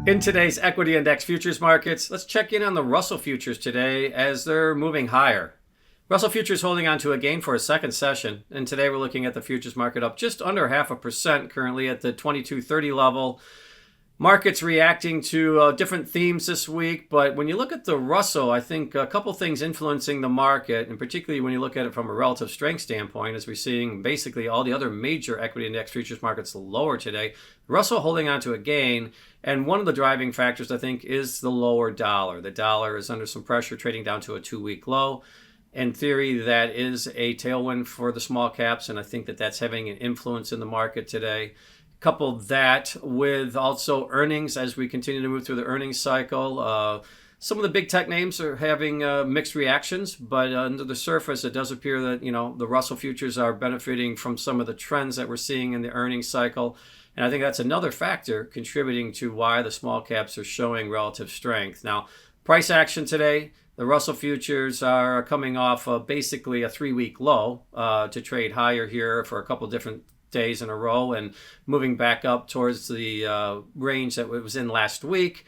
In today's equity index futures markets, let's check in on the Russell futures today as they're moving higher. Russell futures holding on to a gain for a second session, and today we're looking at the futures market up just under 0.5%, currently at the 2230 level. Markets reacting to different themes this week, but when you look at the Russell, I think a couple things influencing the market, and particularly when you look at it from a relative strength standpoint, as we're seeing basically all the other major equity index futures markets lower today. Russell holding on to a gain, and one of the driving factors, I think, is the lower dollar. The dollar is under some pressure, trading down to a 2-week low. In theory, that is a tailwind for the small caps, and I think that that's having an influence in the market today. Couple that with also earnings as we continue to move through the earnings cycle. Some of the big tech names are having mixed reactions, but under the surface, it does appear that the Russell futures are benefiting from some of the trends that we're seeing in the earnings cycle. And I think that's another factor contributing to why the small caps are showing relative strength. Now, price action today, the Russell futures are coming off basically a 3-week low to trade higher here for a couple different days in a row and moving back up towards the range that it was in last week,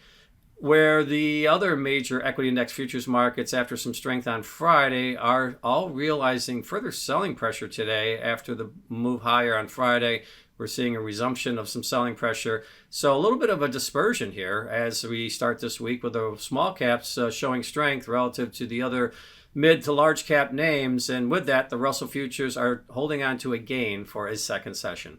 where the other major equity index futures markets, after some strength on Friday, are all realizing further selling pressure today after the move higher on Friday. We're seeing a resumption of some selling pressure. So a little bit of a dispersion here as we start this week with the small caps showing strength relative to the other mid to large cap names. And with that, the Russell futures are holding on to a gain for a second session.